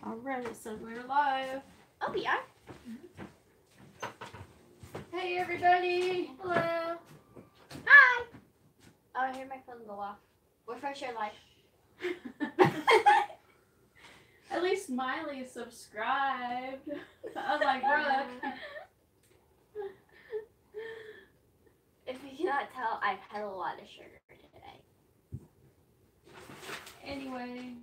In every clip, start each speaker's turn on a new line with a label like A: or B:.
A: Alright, so we're live.
B: Oh, we are?
A: Hey everybody!
B: Hello. Hi. Oh, I heard my phone go off. We're for sure live.
A: At least Miley is subscribed. Unlike Brooke.
B: If you cannot tell, I've had a lot of sugar today.
A: Anyway.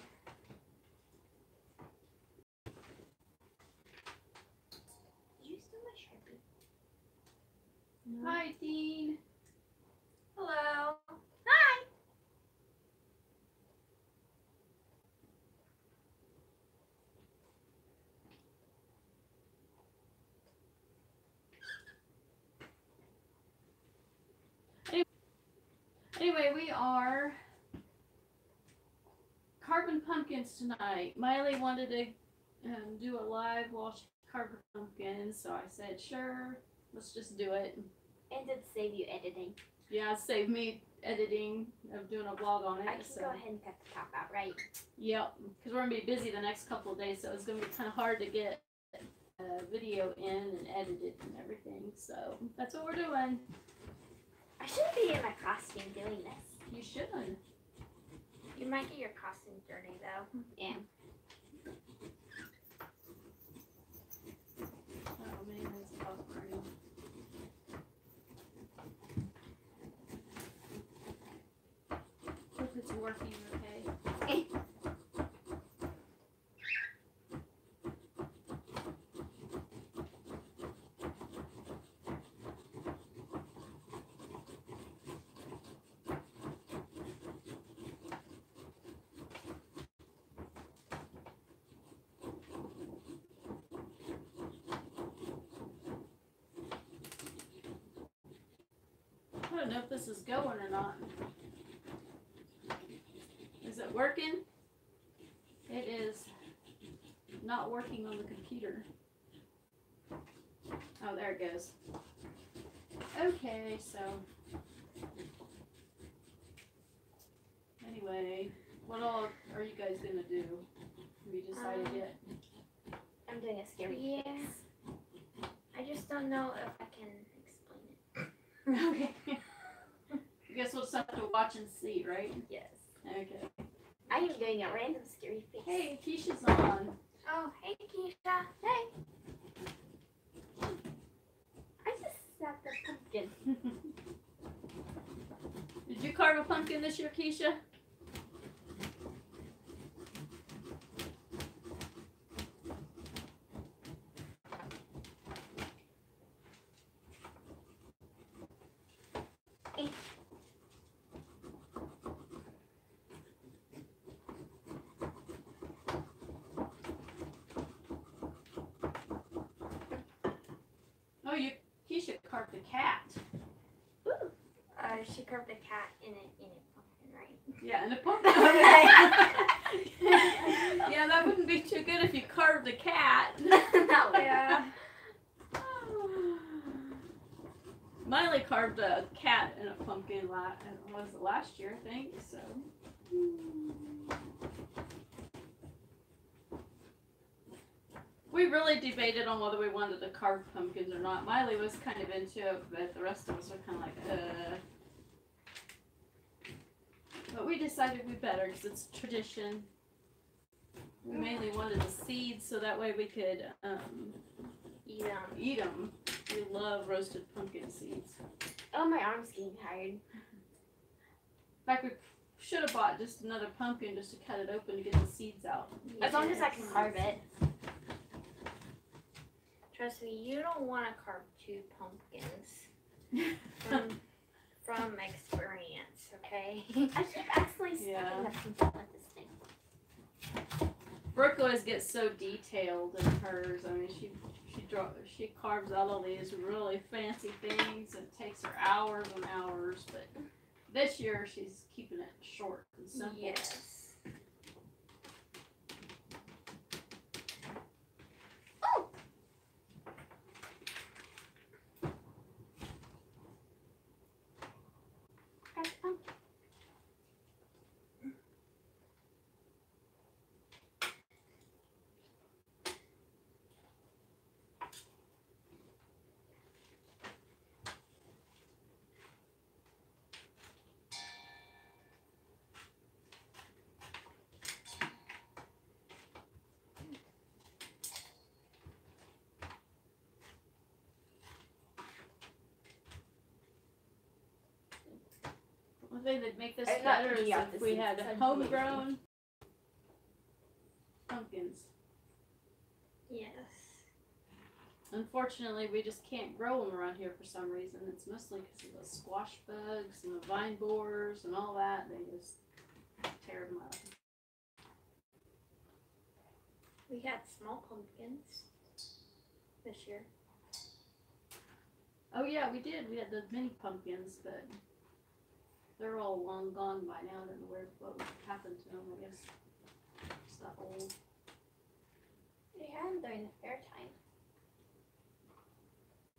B: Did you steal my Sharpie?
A: No. Hi, Dean.
B: Hello. Hi.
A: Anyway, we are carving pumpkins tonight. Miley wanted to do a live while she carved her pumpkins, so I said, sure, let's just do it.
B: And it save you editing.
A: Yeah, save me editing of doing a vlog on it.
B: I can go ahead and cut the top out, right?
A: Yep, because we're going to be busy the next couple of days, so it's going to be kind of hard to get video in and edit it and everything. So that's what we're doing.
B: I shouldn't be in my costume doing this.
A: You shouldn't.
B: You might get your costume dirty, though. Yeah.
A: Oh man, that's a tough burning. Hope it's working okay. I don't know if this is going or not. Is it working? It is not working on the computer. Oh, there it goes. Okay, so anyway, what all are you guys gonna do? Have you decided yet?
B: I'm doing a scary face. I just don't know if I can explain it.
A: Okay. I guess we'll just have to watch and see, right?
B: Yes.
A: Okay.
B: I am doing a random scary face.
A: Hey, Keisha's on.
B: Oh, hey, Keisha. Hey. I just snapped a pumpkin.
A: Did you carve a pumpkin this year, Keisha? Oh, Keisha carved a cat.
B: Ooh. She carved a cat in a pumpkin, right?
A: Yeah, in a pumpkin. Yeah, that wouldn't be too good if you carved a cat.
B: No.
A: Yeah. Miley carved a cat in a pumpkin last year, I think. So. We really debated on whether we wanted to carve pumpkins or not. Miley was kind of into it, but the rest of us were kind of like, But we decided we better because it's tradition. We mainly wanted the seeds so that way we could eat them. We love roasted pumpkin seeds.
B: Oh, my arm's getting tired.
A: In fact, we should have bought just another pumpkin just to cut it open to get the seeds out.
B: As long as I can carve it. Trust me, you don't want to carve 2 pumpkins. From experience, okay? I should actually stuck up some stuff like this thing.
A: Brooke always gets so detailed in hers. I mean, she carves out all these really fancy things, and it takes her hours and hours. But this year, she's keeping it short and simple.
B: Yes.
A: The thing that make this
B: I'm not
A: better is
B: eating out
A: if
B: the
A: we
B: seeds,
A: had
B: I'm
A: homegrown pumpkins.
B: Yes.
A: Unfortunately, we just can't grow them around here for some reason. It's mostly because of the squash bugs and the vine borers and all that. They just tear them up.
B: We had small pumpkins this year.
A: Oh yeah, we did. We had the mini pumpkins, but they're all long gone by now. I don't know what happened to them. I guess it's not old.
B: We had them during the fair time.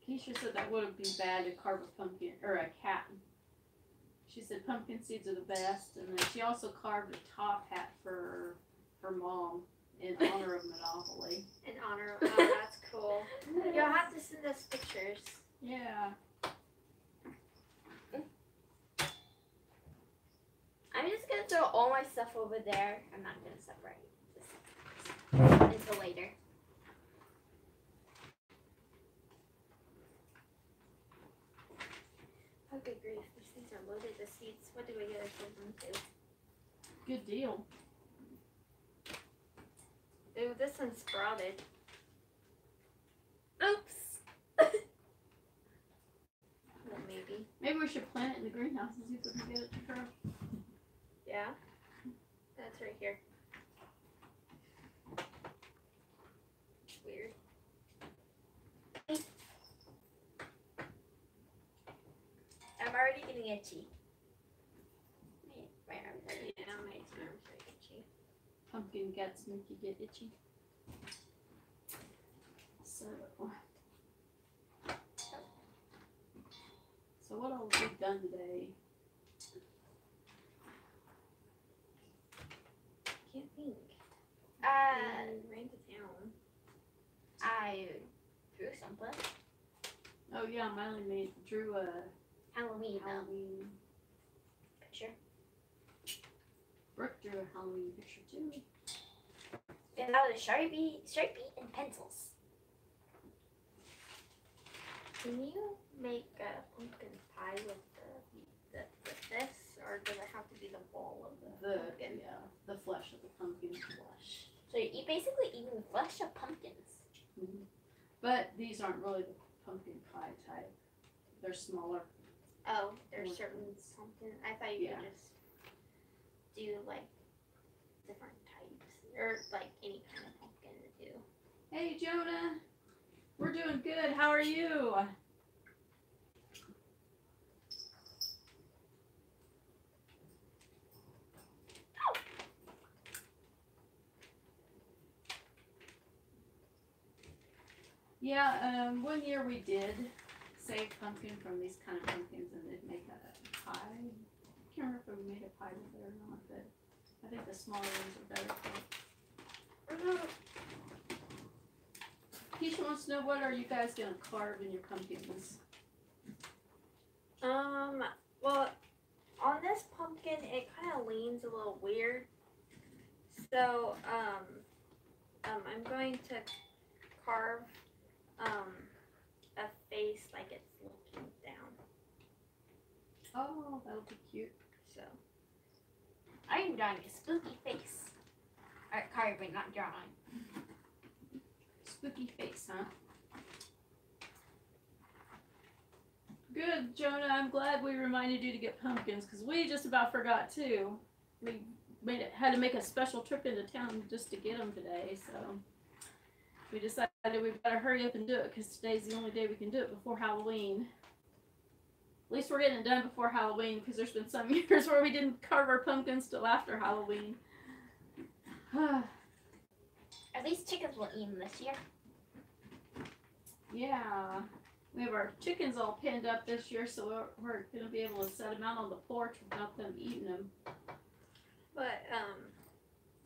A: Keisha said that wouldn't be bad to carve a pumpkin or a cat. She said pumpkin seeds are the best, and then she also carved a top hat for her mom in honor of Monopoly.
B: In honor of, oh, that's cool. You'll have to send us pictures.
A: Yeah.
B: I'm just gonna throw all my stuff over there. I'm not gonna separate this until later. Okay, grief. These things are loaded with seeds. What do we gotta put them to?
A: Good deal.
B: Ooh, this one sprouted. Oops. Well, maybe.
A: Maybe we should plant it in the greenhouse and see if we can get it to grow.
B: Yeah. That's right here. Weird. I'm already getting itchy. My arms are itchy. Yeah, my arms are itchy.
A: Pumpkin guts make you get itchy. So what all have we done today?
B: Can't think. Ran to town. I drew something.
A: Oh yeah, Miley drew a
B: Halloween picture.
A: Brooke drew a Halloween picture too.
B: And that was a Sharpie and pencils. Can you make a pumpkin pie with with this, or does it have to be the ball of the pumpkin?
A: Yeah, the flesh of the pumpkin flesh.
B: So you're basically eating the flesh of pumpkins.
A: Mm-hmm. But these aren't really the pumpkin pie type. They're smaller.
B: Oh, there's certain pumpkin. I thought you could just do like different types, or like any kind of pumpkin to do.
A: Hey Jonah, we're doing good. How are you? Yeah, one year we did save pumpkin from these kind of pumpkins and they'd make a pie. I can't remember if we made a pie with it or not, but I think the smaller ones are better for it. Keisha wants to know, what are you guys going to carve in your pumpkins?
B: Well, on this pumpkin, it kind of leans a little weird. So, I'm going to carve, a face like it's looking down.
A: Oh, that'll be cute.
B: So, I'm drawing a spooky face. Or carving, not drawing.
A: Spooky face, huh? Good, Jonah. I'm glad we reminded you to get pumpkins because we just about forgot too. We had to make a special trip into town just to get them today, so we decided we better hurry up and do it because today's the only day we can do it before Halloween. At least we're getting it done before Halloween because there's been some years where we didn't carve our pumpkins till after Halloween.
B: At least chickens will eat them this year.
A: Yeah. We have our chickens all pinned up this year, so we're going to be able to set them out on the porch without them eating them.
B: But,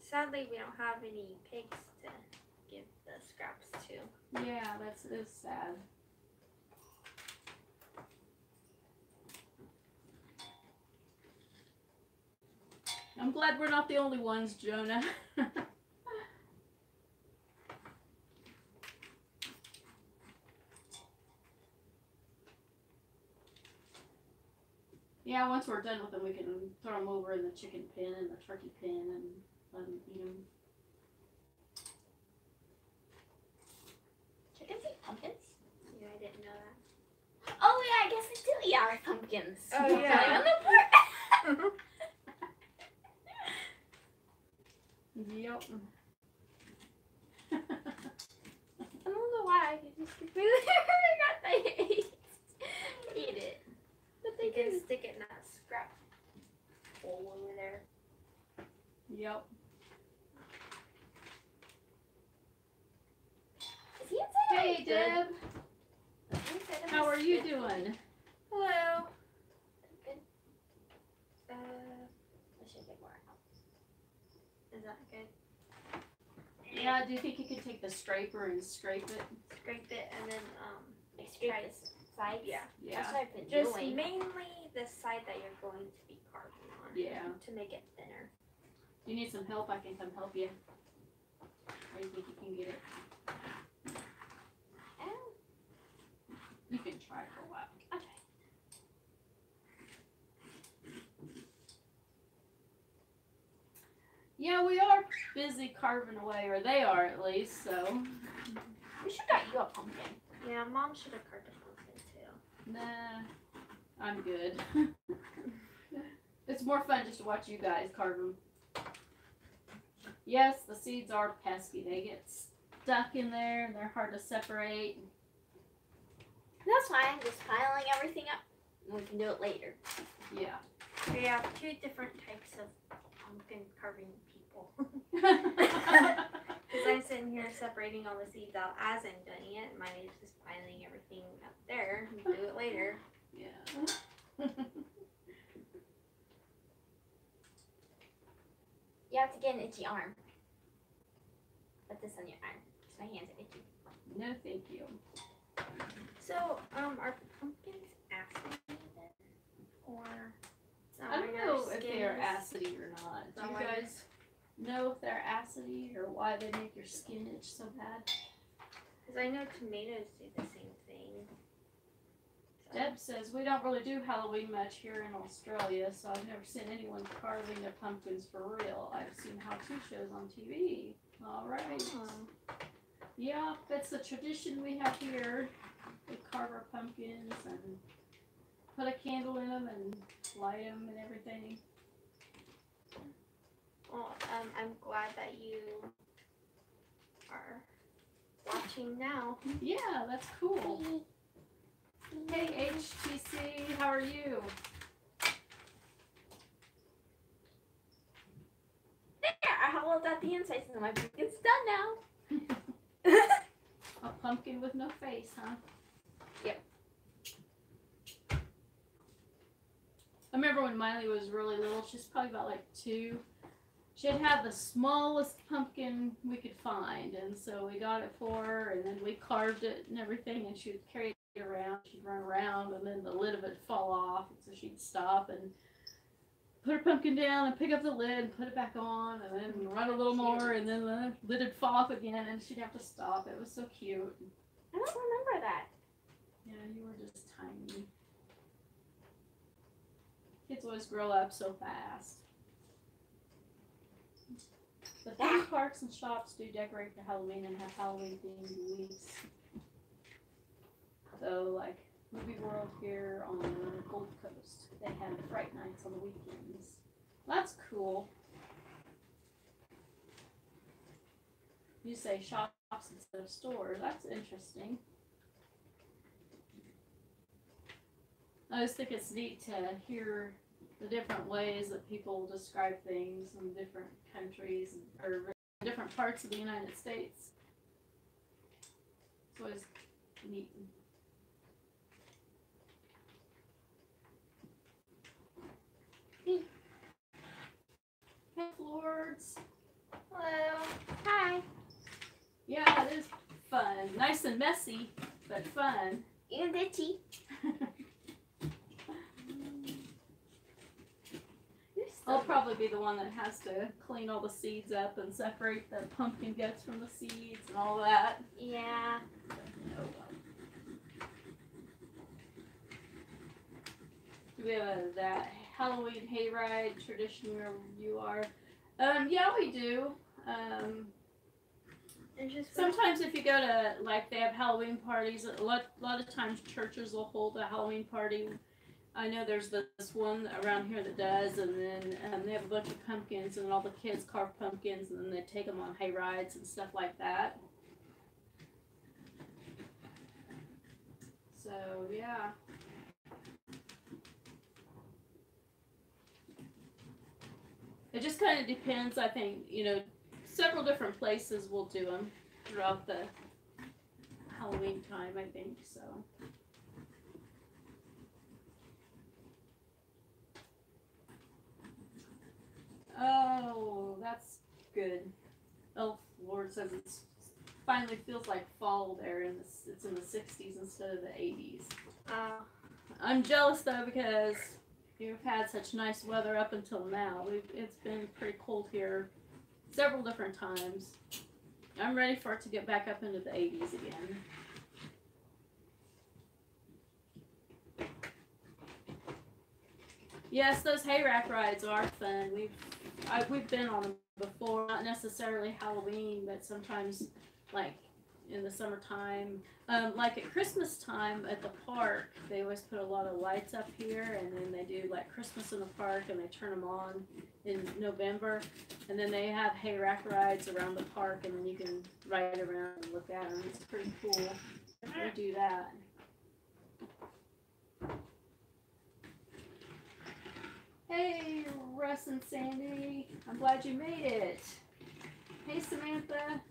B: sadly, we don't have any pigs to give the scraps to.
A: Yeah, it's sad. I'm glad we're not the only ones, Jonah. Yeah, once we're done with them, we can throw them over in the chicken pen and the turkey pen and let them eat them.
B: Chickens eat pumpkins? Yeah, I didn't know that. Oh yeah, I guess I do eat our pumpkins.
C: Oh yeah.
B: On the part.
A: Yep.
B: I don't know why I just completely forgot they eat it. But they can stick it in that scrap hole over there.
A: Yep.
B: Is he inside?
A: Hey, Deb. How are you doing?
B: Hello. Good. I should get more out. Is that good?
A: Yeah, do you think you could take the scraper and scrape it?
B: Scrape it and then like scrape the sides. Yeah. That's what I've been
C: Just
B: doing.
C: mainly the side that you're going to be carving on.
A: Yeah.
C: To make it thinner.
A: Do you need some help? I can come help you. Or you think you can get it? You can try for a while.
B: Okay.
A: Yeah, we are busy carving away, or they are at least, so.
B: We should got you a pumpkin.
C: Yeah, Mom should have carved a pumpkin too.
A: Nah, I'm good. It's more fun just to watch you guys carve them. Yes, the seeds are pesky. They get stuck in there and they're hard to separate.
B: That's why I'm just piling everything up. And we can do it later.
A: Yeah.
C: We have two different types of pumpkin carving people. Because I'm sitting here separating all the seeds out as I'm doing it. Mine is just piling everything up there. We'll do it later.
A: Yeah.
B: You have to get an itchy arm. Put this on your arm. Because my hands are itchy.
A: No, thank you.
C: So, are pumpkins acidy then? Or
A: I don't know if they're acidy or not. Do you
C: Sour.
A: guys know if they're acidy or why they make your skin itch so bad?
C: Because I know tomatoes do the same thing. So.
A: Deb says we don't really do Halloween much here in Australia, so I've never seen anyone carving their pumpkins for real. I've seen how-to shows on TV. All right.
C: Oh.
A: Yeah, that's the tradition we have here. We carve our pumpkins and put a candle in them and light them and everything.
C: Well, I'm glad that you are watching now.
A: Yeah, that's cool. Hey, HTC, how are you?
B: There, I hollowed out the insides and my pumpkin's done now.
A: A pumpkin with no face, huh?
B: Yep.
A: I remember when Miley was really little, she's probably about like 2. She'd have the smallest pumpkin we could find, and so we got it for her, and then we carved it and everything, and she would carry it around. She'd run around, and then the lid of it would fall off, and so she'd stop and put her pumpkin down and pick up the lid and put it back on, and then run a little more, and then the lid would fall off again, and she'd have to stop. It was so cute.
B: I don't remember that.
A: Yeah, you were just tiny. Kids always grow up so fast. The theme parks and shops do decorate for Halloween and have Halloween themed weeks. So, like Movie World here on the Gold Coast, they have Fright Nights on the weekends. That's cool. You say shops instead of stores. That's interesting. I just think it's neat to hear the different ways that people describe things in different countries or different parts of the United States. It's always neat. Hey, Lords.
B: Hello. Hi.
A: Yeah, it is fun. Nice and messy, but fun.
B: And itchy.
A: I'll probably be the one that has to clean all the seeds up and separate the pumpkin guts from the seeds and all that.
B: Yeah.
A: Oh, well. Do Do we have that Halloween hayride tradition where you are? Yeah, we do. Sometimes if you go to, like, they have Halloween parties, a lot of times churches will hold a Halloween party. I know there's this one around here that does, and then they have a bunch of pumpkins, and all the kids carve pumpkins, and then they take them on hay rides and stuff like that. So, yeah. It just kind of depends, I think, several different places will do them throughout the Halloween time, I think, so. Oh, that's good. Elf Lord says it's finally feels like fall there, and it's in the 60s instead of the 80s. I'm jealous though because you've had such nice weather up until now. It's been pretty cold here several different times. I'm ready for it to get back up into the 80s again. Yes, those hay rack rides are fun. We've been on them before, not necessarily Halloween, but sometimes like in the summertime. Like at Christmas time at the park, they always put a lot of lights up here, and then they do like Christmas in the park, and they turn them on in November, and then they have hay rack rides around the park, and then you can ride around and look at them. It's pretty cool. They do that. Hey, Russ and Sandy. I'm glad you made it. Hey, Samantha.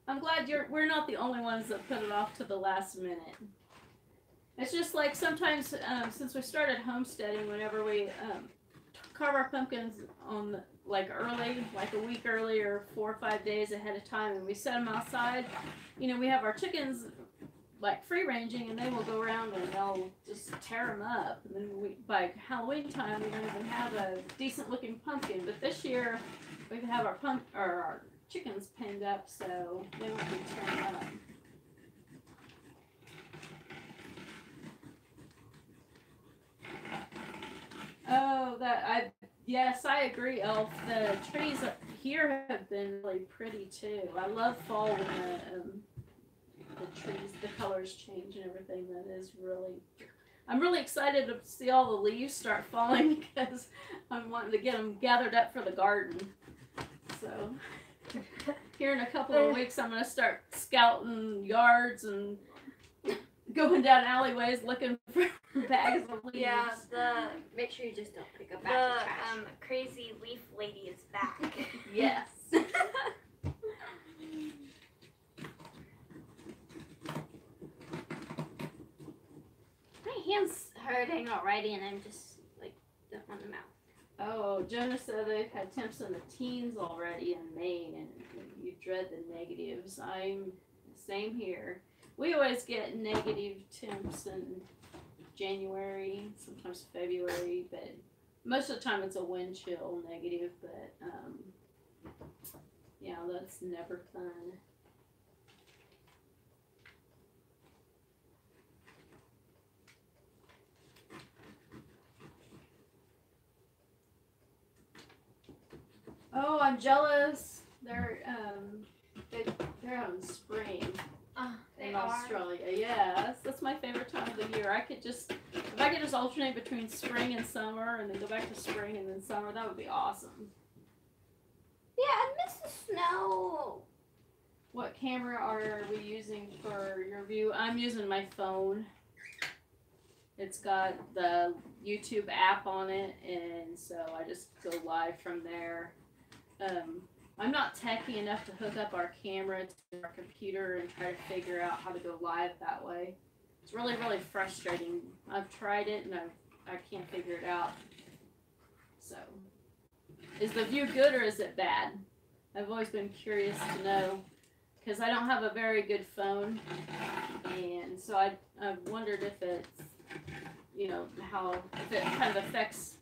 A: I'm glad we're not the only ones that put it off to the last minute. It's just like sometimes, since we started homesteading, whenever we carve our pumpkins on like early, like a week early or 4 or 5 days ahead of time, and we set them outside, we have our chickens like free ranging, and they will go around and they'll just tear them up. And then by Halloween time, we don't even have a decent looking pumpkin. But this year, we can have our chickens penned up, so they won't be tearing up. Oh, yes, I agree, Elf. The trees here have been really pretty too. I love fall when the trees, the colors change and everything. I'm really excited to see all the leaves start falling because I'm wanting to get them gathered up for the garden. So here in a couple of weeks, I'm going to start scouting yards and going down alleyways looking for bags of leaves.
B: Yeah, make sure you just don't pick up the trash. Crazy leaf lady is back.
A: Yes.
B: My hand's hurting already, and I'm just like don't want them out.
A: Oh, Jonah said they've had temps in the teens already in Maine, and you dread the negatives. I'm same here. We always get negative temps in January, sometimes February, but most of the time it's a wind chill negative, but yeah, that's never fun. Oh, I'm jealous. They're on spring in Australia. Yes, that's my favorite time of the year. If I could just alternate between spring and summer, and then go back to spring and then summer, that would be awesome.
B: Yeah, I miss the snow.
A: What camera are we using for your view? I'm using my phone. It's got the YouTube app on it, and so I just go live from there. I'm not techie enough to hook up our camera to our computer and try to figure out how to go live that way. It's really, really frustrating. I've tried it and I can't figure it out. So, is the view good or is it bad? I've always been curious to know because I don't have a very good phone, and so I've wondered if it's, if it kind of affects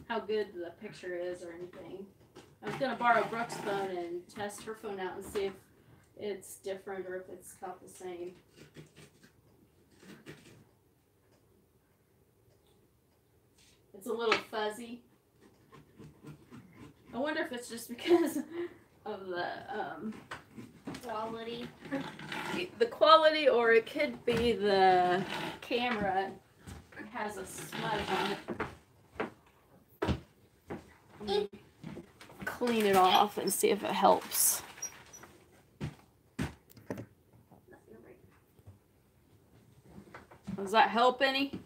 A: how good the picture is or anything. I was going to borrow Brooke's phone and test her phone out and see if it's different or if it's about the same. It's a little fuzzy. I wonder if it's just because of the
B: Quality.
A: the quality, or it could be the camera has a smudge on it. Let me clean it off and see if it helps. Does that help any?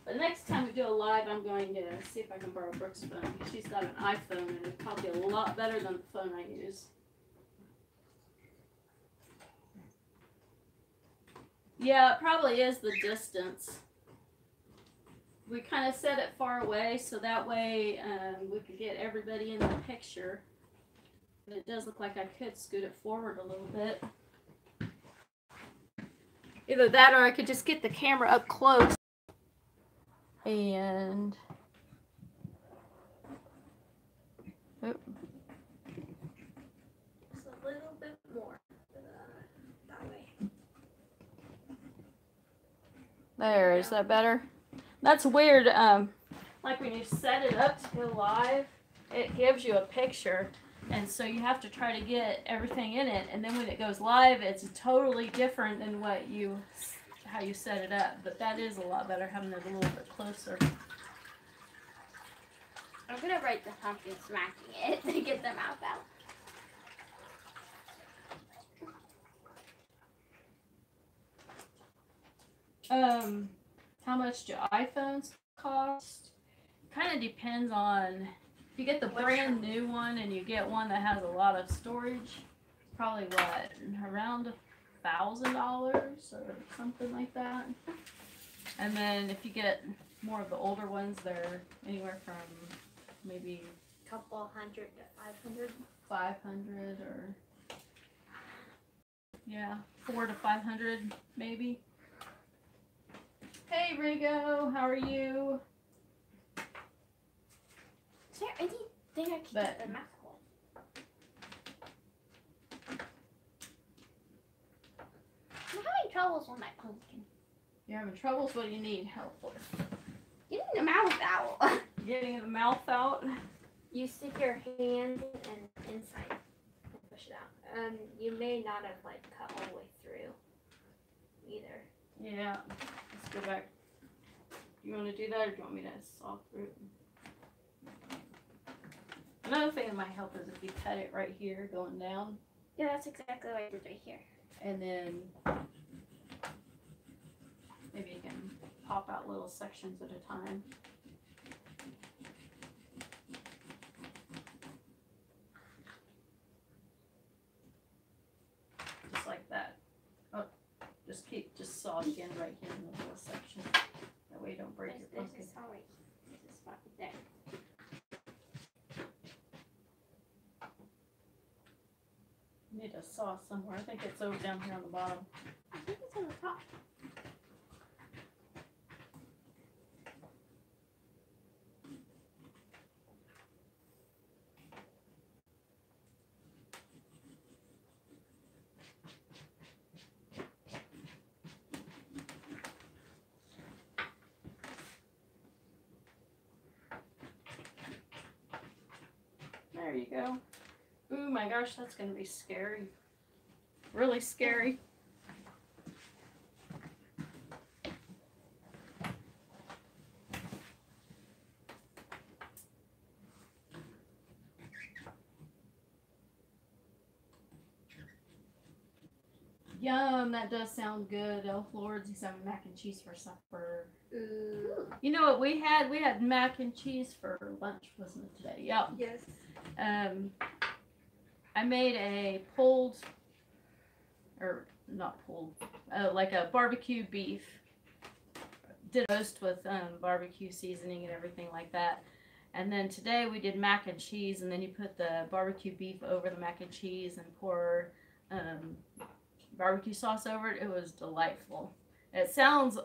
A: But next time we do a live, I'm going to see if I can borrow Brooke's phone. She's got an iPhone, and it's probably a lot better than the phone I use. Yeah, it probably is the distance. We kind of set it far away, so that way we could get everybody in the picture. But it does look like I could scoot it forward a little bit. Either that, or I could just get the camera up close. And
C: Just a little bit more that way.
A: there, is that better? That's weird. Like when you set it up to go live, it gives you a picture, and so you have to try to get everything in it. And then when it goes live, it's totally different than how you set it up. But that is a lot better having it a little bit closer.
B: I'm gonna write the pumpkin smacking it to get the mouth out.
A: How much do iPhones cost? Kind of depends on if you get the brand new one and you get one that has a lot of storage. Probably what, around $1,000 or something like that. And then if you get more of the older ones, they're anywhere from maybe
C: Couple hundred to 500.
A: 500 or yeah, 400 to 500 maybe. Hey Rigo, how are you?
B: Is there anything I can get the mouth hole? I'm having troubles with my pumpkin.
A: You're having troubles? What do you need help with?
B: Getting the mouth out.
A: Getting the mouth out?
C: You stick your hand and inside and push it out. You may not have like cut all the way through either.
A: Yeah. Let's go back. You want to do that, or do you want me to saw through it? Another thing that might help is if you cut it right here going down.
B: Yeah, that's exactly what I did right here.
A: And then maybe you can pop out little sections at a time. Just like that. Oh, just saw it again right here in the little section. That way you don't break your pumpkin.
B: This is all right. This is spot right there.
A: You need a saw somewhere. I think it's over down here on the bottom.
B: I think it's on the top.
A: There you go. Ooh, my gosh, that's gonna be scary. Really scary. Yum, that does sound good. Elf Lords, he's having mac and cheese for supper.
C: Ooh.
A: You know what we had? We had mac and cheese for lunch, wasn't it, today? Yep.
C: Yes.
A: I made a pulled, or not pulled, like a barbecue beef. Did a roast with barbecue seasoning and everything like that. And then today we did mac and cheese, and then you put the barbecue beef over the mac and cheese and pour barbecue sauce over it. It was delightful. It sounds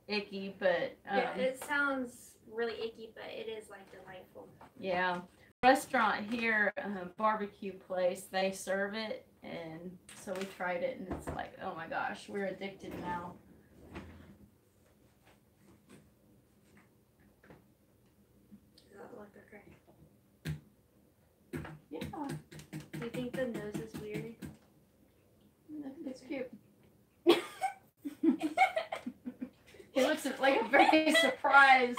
A: icky, but
C: yeah, it sounds really icky, but it is like delightful.
A: yeah. restaurant here, barbecue place, they serve it, and so we tried it, and it's like, oh my gosh, we're addicted now.
C: Does that look okay?
A: Yeah,
C: Do you think the nose is weird?
A: I think it's cute. He looks like very surprised.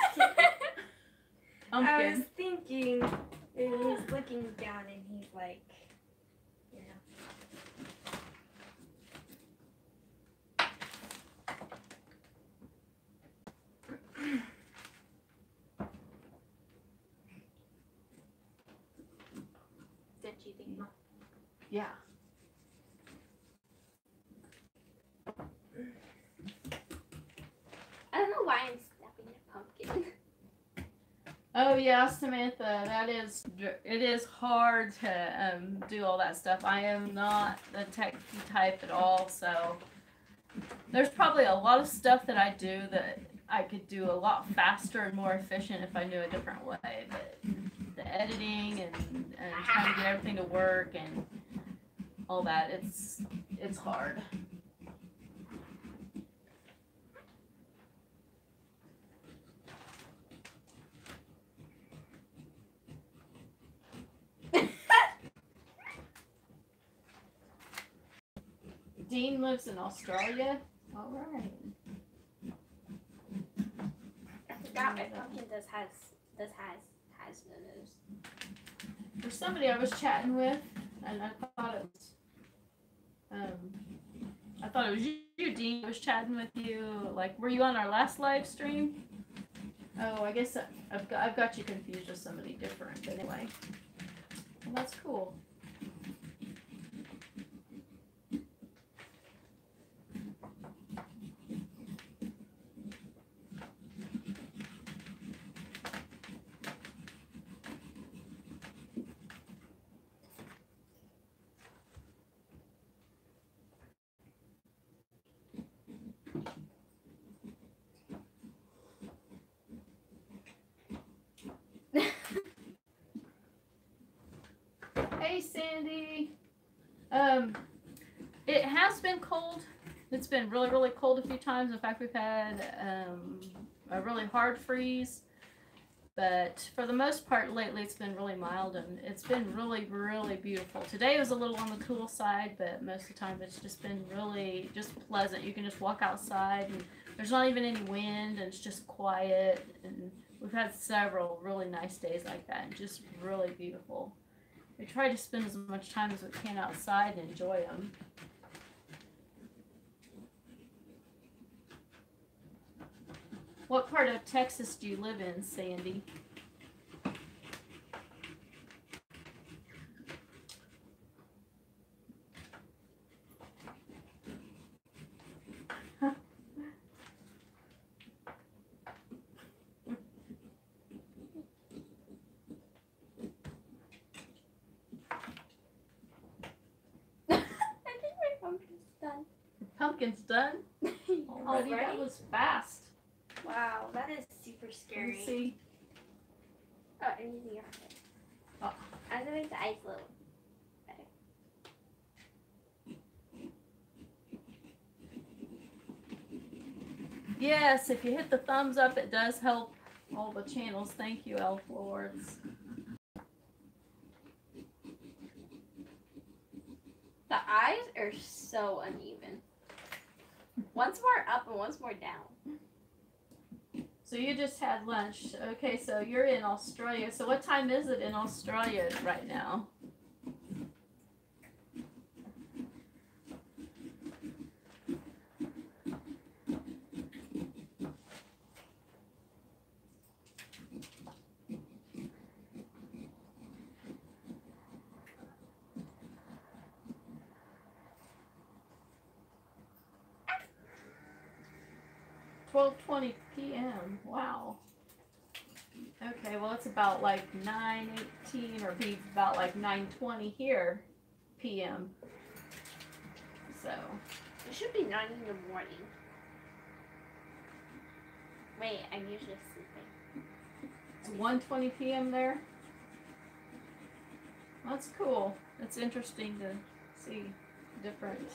C: I was thinking, and he's looking down and he's like, you know. Don't you think, Mom?
A: Yeah.
B: I don't know why I'm stepping a pumpkin.
A: Oh yeah, Samantha, it is hard to do all that stuff. I am not the techie type at all, so there's probably a lot of stuff that I do that I could do a lot faster and more efficient if I knew a different way. But the editing and trying to get everything to work and all that, it's hard. Dean lives in Australia. All right.
B: I forgot my pumpkin has no nose.
A: There's somebody I was chatting with, and I thought it was you, Dean. I was chatting with you. Like, were you on our last live stream? Oh, I guess I've got you confused with somebody different. But anyway, well, that's cool. Hey, Sandy. It has been cold. It's been really, really cold a few times. In fact, we've had a really hard freeze. But for the most part lately, it's been really mild, and it's been really, really beautiful. Today was a little on the cool side, but most of the time it's just been really just pleasant. You can just walk outside, and there's not even any wind, and it's just quiet. And we've had several really nice days like that, and just really beautiful. We try to spend as much time as we can outside and enjoy them. What part of Texas do you live in, Sandy? Pumpkin's done? Already? That was fast.
C: Wow, that is super scary.
A: Let me see.
B: Oh, I'm using your hand.
A: Oh.
B: I'm gonna make the eyes a little better.
A: Yes, if you hit the thumbs up, it does help all the channels. Thank you, Elf Lords.
B: The eyes are so uneven. One's more up and one's more down.
A: So you just had lunch. Okay, so you're in Australia. So what time is it in Australia right now? (12:20 p.m.) Wow. Okay, well it's about like 9:18 or be about like 9:20 here p.m. So
B: It should be 9 in the morning. Wait, I'm usually sleeping.
A: it's 1:20 p.m. there. That's cool. It's interesting to see different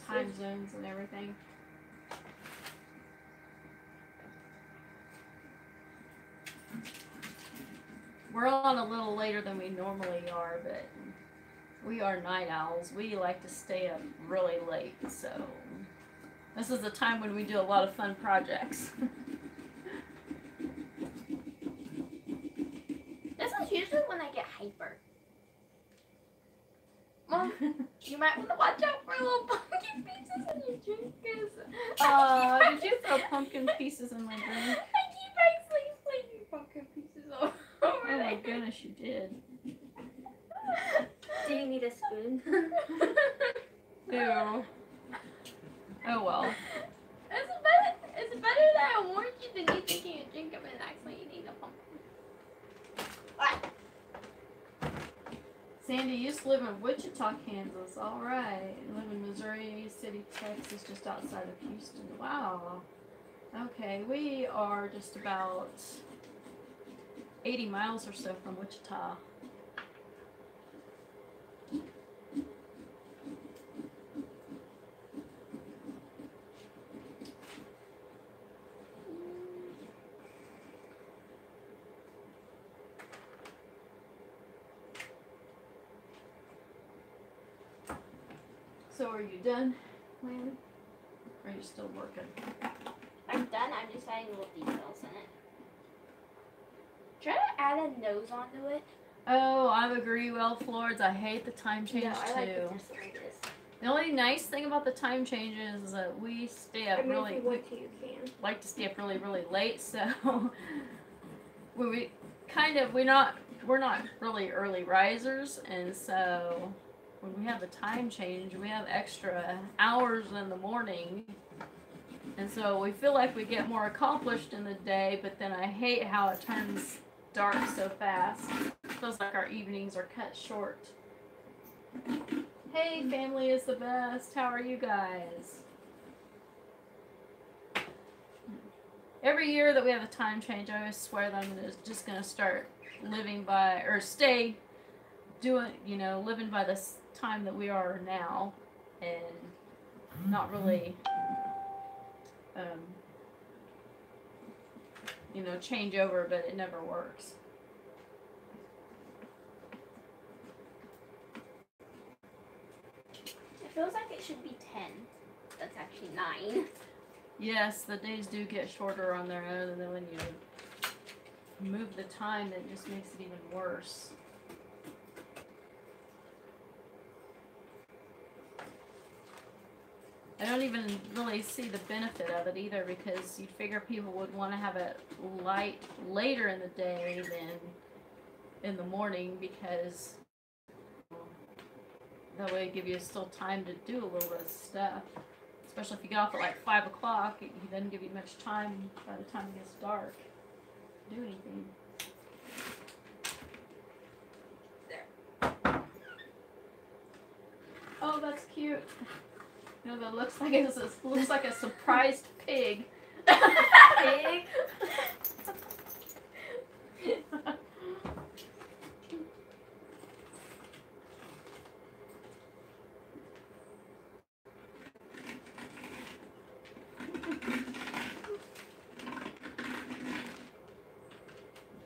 A: time zones and everything. We're on a little later than we normally are, but we are night owls. We like to stay up really late, so this is the time when we do a lot of fun projects.
B: This is usually when I get hyper. Mom, you might want to watch out for little pumpkin pieces in your drink, cause
A: Did you throw pumpkin pieces in my drink?
B: I keep actually flicking pumpkin pieces over
A: Oh
B: there.
A: my goodness, you did.
C: Do you need a spoon?
A: Ew. Oh well.
B: It's better that I warned you than you thinking you drink of it and actually eating the pumpkin.
A: Sandy used to live in Wichita, Kansas. All right. Live in Missouri City, Texas, just outside of Houston. Wow. Okay, we are just about 80 miles or so from Wichita. So are you done, Landon? Or are you still working?
B: I'm done. I'm just adding little details in it. Try to add a nose onto it.
A: Oh, I agree. Well, Florence, I hate the time change
C: No, I like
A: too.
C: it just the way it is.
A: The only nice thing about the time changes is that we stay up
C: I mean,
A: really.
C: if you want to, you can.
A: Like to stay up really, really late. So when we're not really early risers, and so when we have the time change, we have extra hours in the morning. And so we feel like we get more accomplished in the day, but then I hate how it turns dark so fast. It feels like our evenings are cut short. Hey, family is the best. How are you guys? Every year that we have a time change, I always swear that I'm just going to start living by, or stay doing, living by this time that we are now, and not really change over, but it never works.
B: It feels like it should be 10. That's actually 9.
A: Yes, the days do get shorter on their own, and then when you move the time, it just makes it even worse. I don't even really see the benefit of it either, because you'd figure people would want to have it light later in the day than in the morning, because that way it give you still time to do a little bit of stuff. Especially if you get off at like 5 o'clock, it doesn't give you much time by the time it gets dark to do anything.
B: There.
A: Oh, that's cute. That looks like a surprised pig.
B: Pig?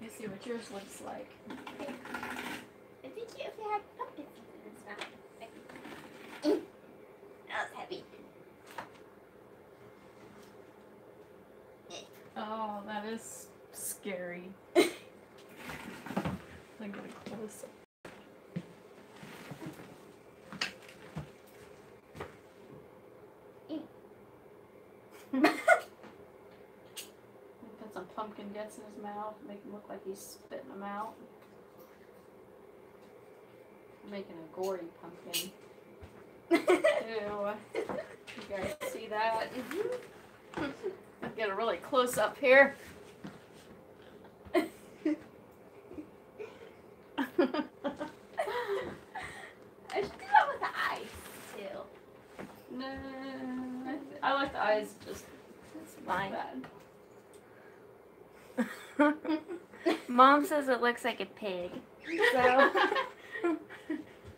A: You see what yours looks like.
B: I think if you had pumpkin seeds in its mouth. That was heavy.
A: Oh, that is scary. I'm getting close. Put some pumpkin guts in his mouth, make him look like he's spitting them out. I'm making a gory pumpkin. Ew. You guys see that? I'll get a really close up here.
B: I should do that with the eyes too.
A: No, I like the eyes just
B: That's fine.
A: bad.
C: Mom says it looks like a pig. So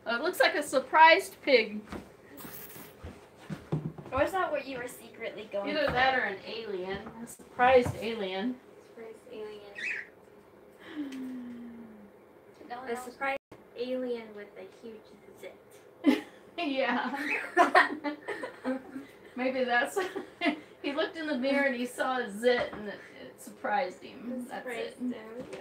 A: Oh, it looks like a surprised pig.
B: Or is that what you were secretly going
A: Either
B: for?
A: that or an alien. A surprised alien.
C: Surprise alien.
B: A surprise alien with a huge zit.
A: Yeah. Maybe that's. He looked in the mirror and he saw a zit and it surprised him. That's it.
C: Yeah.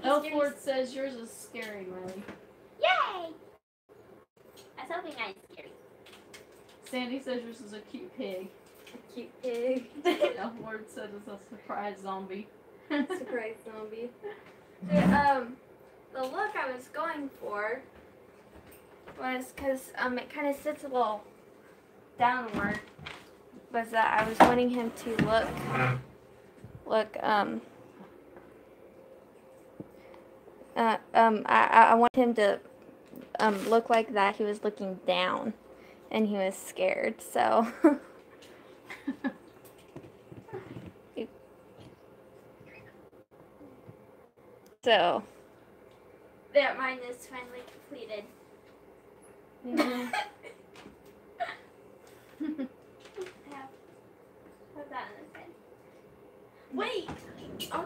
A: Elford says yours is scary, Riley.
B: Yay! I was hoping I was scary.
A: Sandy says yours is a cute pig.
C: A cute pig.
A: Elford says it's a surprise zombie.
C: Surprise zombie. The look I was going for was because it kind of sits a little downward. Was that I was wanting him to I want him to look like that he was looking down and he was scared, so so
B: That mine is finally completed.
A: Yeah.
B: Put that in the bin. Wait! Oh,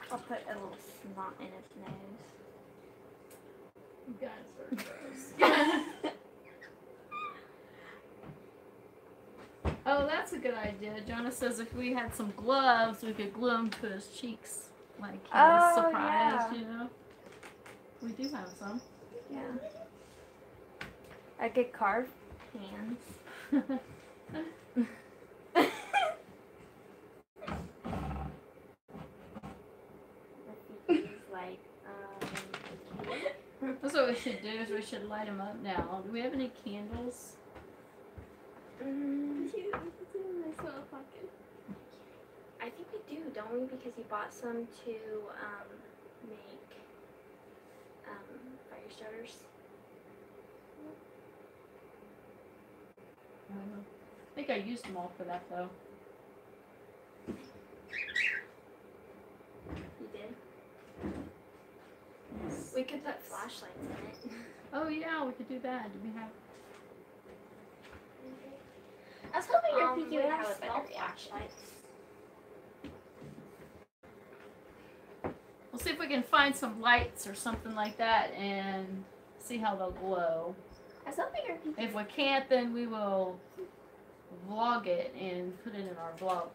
C: I'll put a little snot in his nose.
A: You guys are gross. Oh, that's a good idea. Jonah says if we had some gloves, we could glue them to his cheeks, like he was surprised, you know. We do have some.
C: Yeah. I could carve hands.
A: That's what we should do. Is we should light them up now. Do we have any candles?
B: I
C: think we do, don't we? Because you bought some to make fire starters.
A: I don't know. I think I used them all for that though.
C: You did? We could put flashlights in it.
A: Oh yeah, we could do that. Do we have?
B: was hoping your PQ
C: we
B: would
C: have
B: have a
C: small
B: better reaction.
A: We'll see if we can find some lights or something like that and see how they'll glow.
B: I was hoping your PQ.
A: If we can't, then we will vlog it and put it in our vlog,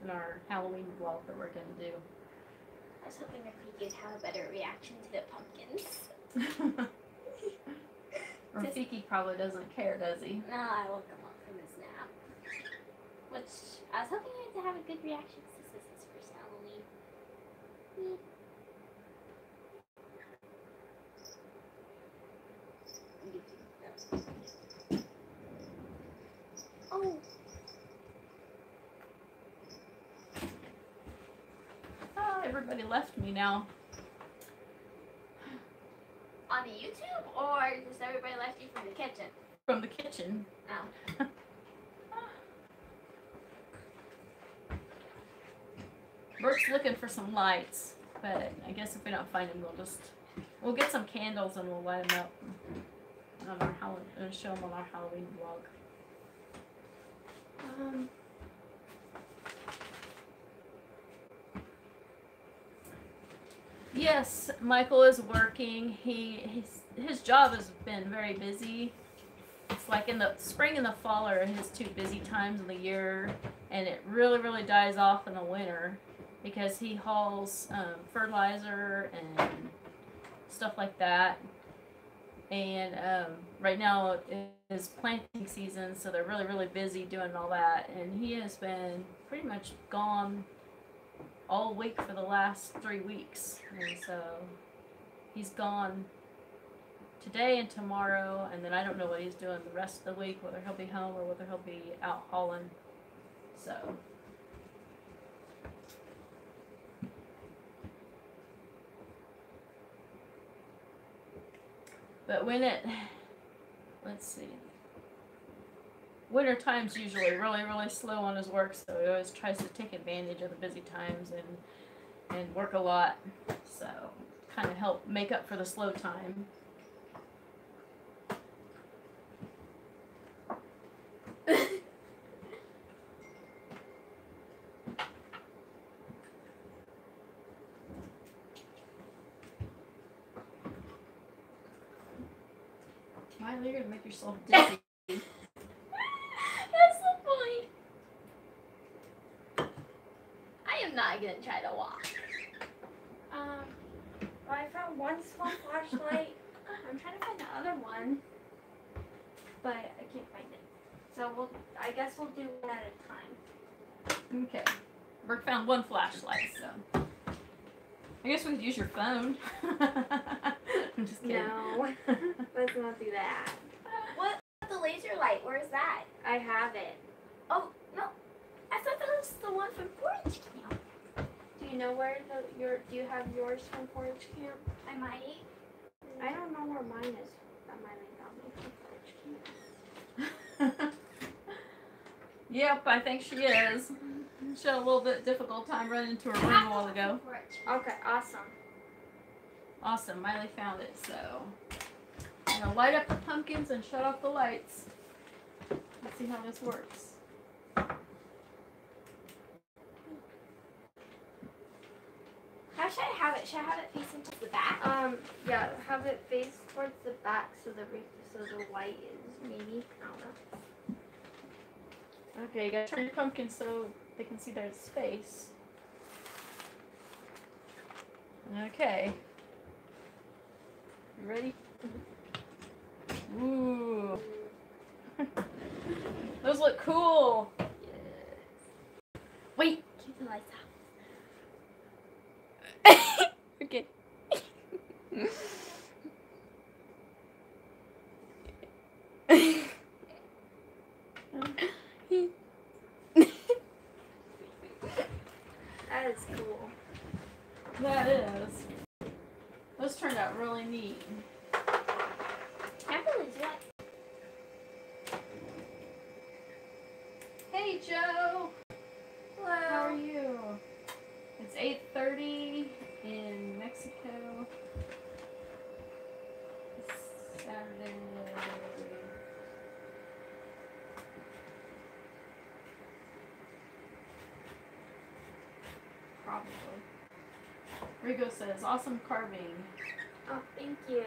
A: in our Halloween vlog that we're gonna do.
B: I was hoping your PQ would have a better reaction to the pumpkins.
A: Rafiki probably doesn't care, does he?
B: No, I woke him up from his nap. Which I was hoping to have a good reaction since this is his first Halloween. Oh.
A: Oh, everybody left me now.
B: On the YouTube, or just everybody left you from the kitchen?
A: From the kitchen.
B: Oh.
A: Brooke's looking for some lights, but I guess if we don't find them, we'll get some candles and we'll light them up on our Halloween and show them on our Halloween vlog. Yes, Michael is working. His job has been very busy. It's like in the spring and the fall are his two busy times of the year, and it really dies off in the winter because he hauls fertilizer and stuff like that. And right now is planting season, so they're really busy doing all that. And he has been pretty much gone all week for the last 3 weeks, and so he's gone today and tomorrow, and then I don't know what he's doing the rest of the week, whether he'll be home or whether he'll be out hauling. So But when it, let's see, winter time's usually really, really slow on his work, so he always tries to take advantage of the busy times and work a lot, so kind of help make up for the slow time. Miley, you're gonna make yourself dizzy.
B: That's the point. I am not gonna try to walk.
C: Well, I found one small flashlight. I'm trying to find the other one, but I can't find it. So I guess we'll do one at a time.
A: Okay. Bert found one flashlight, so I guess we could use your phone. I'm just kidding.
C: No, let's not do that.
B: What? The laser light, where's that?
C: I have it.
B: Oh, no. I thought that was the one from Forage Camp.
C: Do you know where do you have yours from Forage Camp?
B: I might.
C: I don't know where mine is. That Miley got me from Forage Camp.
A: Yep, I think she is. She had a little bit difficult time running into her room a while ago.
C: Okay, awesome.
A: Awesome, Miley found it, so I'm gonna light up the pumpkins and shut off the lights. Let's see how this works.
B: How should I have it? Should I have it facing to the back?
C: Yeah, have it face towards the back so the light is maybe, I don't know.
A: Okay, you gotta turn your pumpkin so they can see their face. Okay. You ready? Ooh. Those look cool.
B: Wait, keep the lights off.
C: Okay. That is cool.
A: That is. Those turned out really neat.
B: Can't believe it.
A: Hey, Joe.
B: Hello.
A: How are you? It's 8:30 in Mexico. It's Saturday. Probably. Rigo says, awesome carving.
C: Oh, thank you.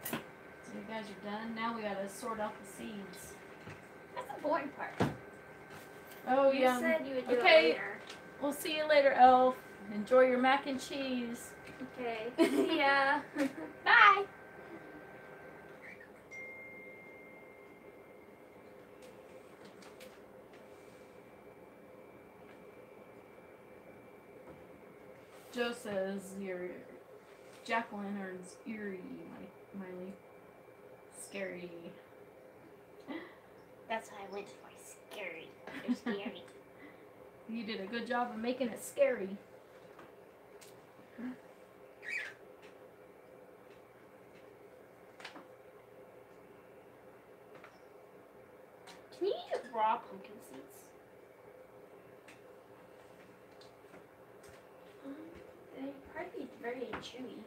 A: So you guys are done. Now we gotta sort out the seeds.
B: That's the boring part.
A: Oh,
C: You
A: yeah.
C: said you would do
A: Okay.
C: it later.
A: We'll see you later, Elf. Enjoy your mac and cheese.
C: Okay. See ya.
B: Bye.
A: Joe says your jack-o'-lantern's eerie, Miley. Scary.
B: That's why I went for scary. They're scary.
A: You did a good job of making it scary.
B: Can you eat raw pumpkin seeds?
C: They'd probably be very chewy.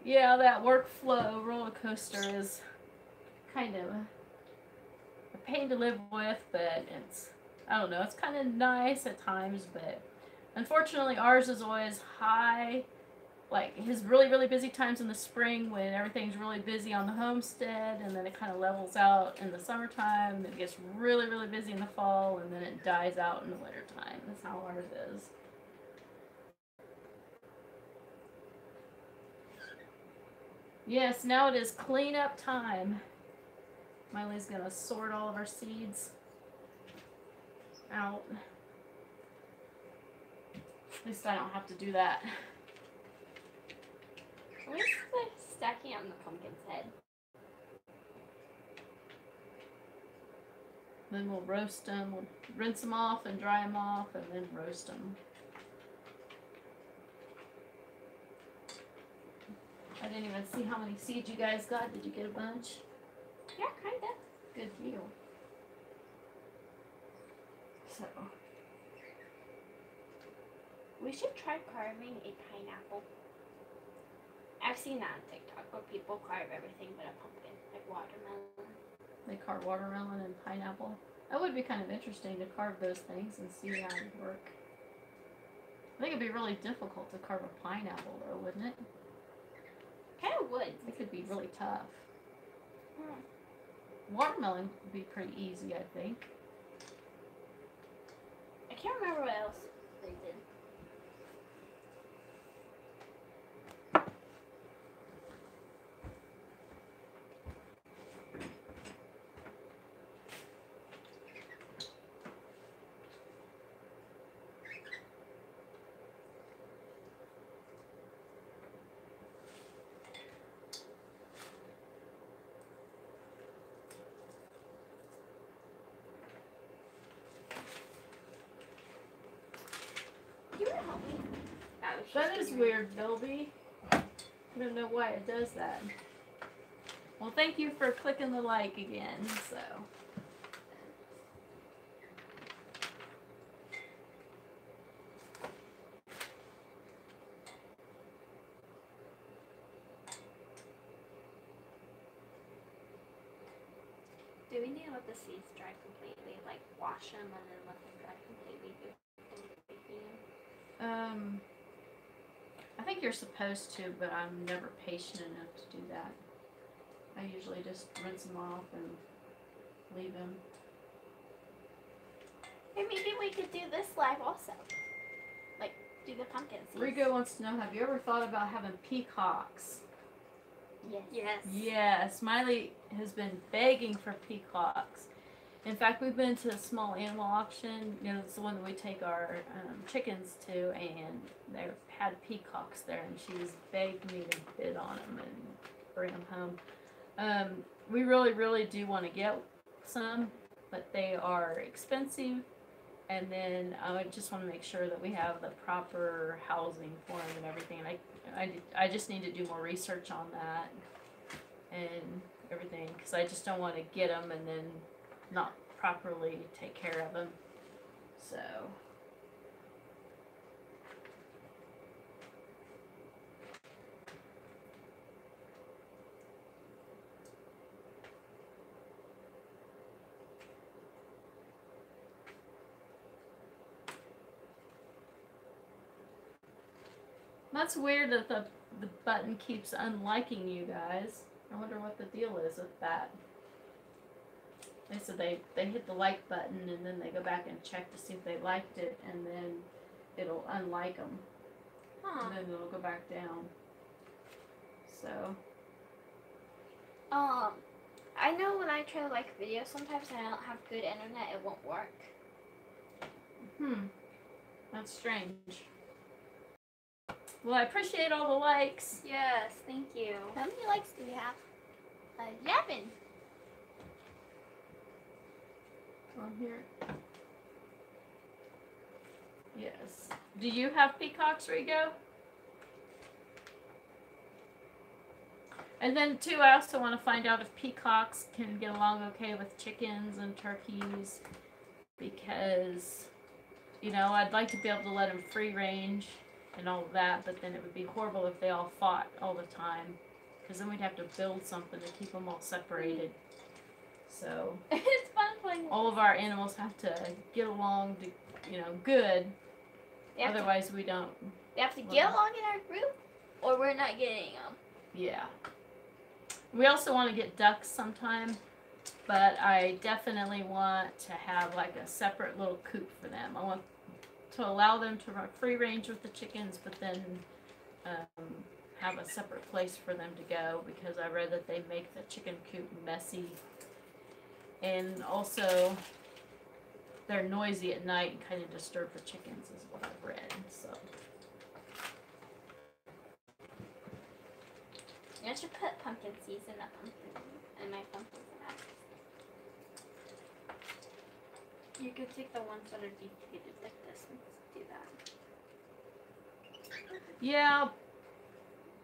A: Yeah, that workflow roller coaster is kind of a pain to live with, but it's, I don't know, it's kind of nice at times, but unfortunately ours is always high. Like his really, really busy times in the spring when everything's really busy on the homestead, and then it kind of levels out in the summertime. It gets really, really busy in the fall, and then it dies out in the wintertime. That's how ours is. Yes, now it is cleanup time. Miley's gonna sort all of our seeds out. At least I don't have to do that.
B: Where's the stacking on the pumpkin's head?
A: Then we'll roast them. We'll rinse them off and dry them off, and then roast them. I didn't even see how many seeds you guys got. Did you get a bunch?
B: Yeah, kinda.
A: Good deal. So,
B: We should try carving a pineapple. I've seen that on TikTok where people carve everything but a pumpkin, like watermelon.
A: they carve watermelon and pineapple. That would be kind of interesting to carve those things and see how it would work. I think it'd be really difficult to carve a pineapple, though, wouldn't it?
B: Kinda would.
A: It could be really tough.
B: Hmm.
A: Watermelon would be pretty easy, I think.
B: I can't remember what else they did. You would help me.
A: That is weird, Bilby. I don't know why it does that. Well, thank you for clicking the like again, so.
B: Do we need to let the seeds dry completely? Like wash them and then let them dry completely before baking them?
A: I think you're supposed to, but I'm never patient enough to do that. I usually just rinse them off and leave them.
B: Hey, maybe we could do this live also. Like, do the pumpkin seeds.
A: Rigo wants to know, have you ever thought about having peacocks?
B: Yes. Yes.
A: Yes, Smiley has been begging for peacocks. In fact, we've been to a small animal auction. You know, it's the one that we take our chickens to, and they had peacocks there, and she was begged me to bid on them and bring them home. We really, really do want to get some, but they are expensive. And then I just want to make sure that we have the proper housing for them and everything. I just need to do more research on that and everything, because I just don't want to get them and then not properly take care of them. So. That's weird that the button keeps unliking you guys. I wonder what the deal is with that. They said they hit the like button and then they go back and check to see if they liked it, and then it'll unlike them.
B: Huh.
A: And then it'll go back down. So.
B: I know when I try to like a video, sometimes I don't have good internet, it won't work.
A: That's strange. Well, I appreciate all the likes.
B: Yes, thank you. How many likes do we have? 11.
A: On here. Yes. Do you have peacocks, Rigo? And then too, I also want to find out if peacocks can get along okay with chickens and turkeys, because, you know, I'd like to be able to let them free range and all of that, but then it would be horrible if they all fought all the time, because then we'd have to build something to keep them all separated. So
B: It's fun playing.
A: all of our animals have to get along to, you know, good. Otherwise we don't.
B: They have to get along in our group, or we're not getting them.
A: Yeah. We also want to get ducks sometime, but I definitely want to have like a separate little coop for them. I want to allow them to run free range with the chickens, but then have a separate place for them to go, because I read that they make the chicken coop messy, and also they're noisy at night and kind of disturb the chickens, is what I've read. So
B: I should put pumpkin seeds in my pumpkin
C: You could take the ones that are deviated like this and do that.
A: Yeah,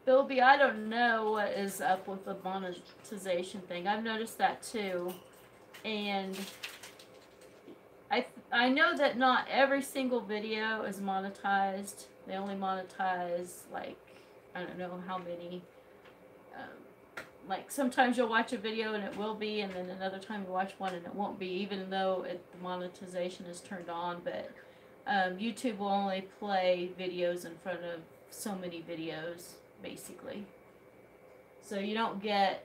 A: Bilby, I don't know what is up with the monetization thing. I've noticed that too. And I know that not every single video is monetized. They only monetize, like, I don't know how many. Like, sometimes you'll watch a video and it will be, and then another time you watch one and it won't be, even though the monetization is turned on. But YouTube will only play videos in front of so many videos, basically. So you don't get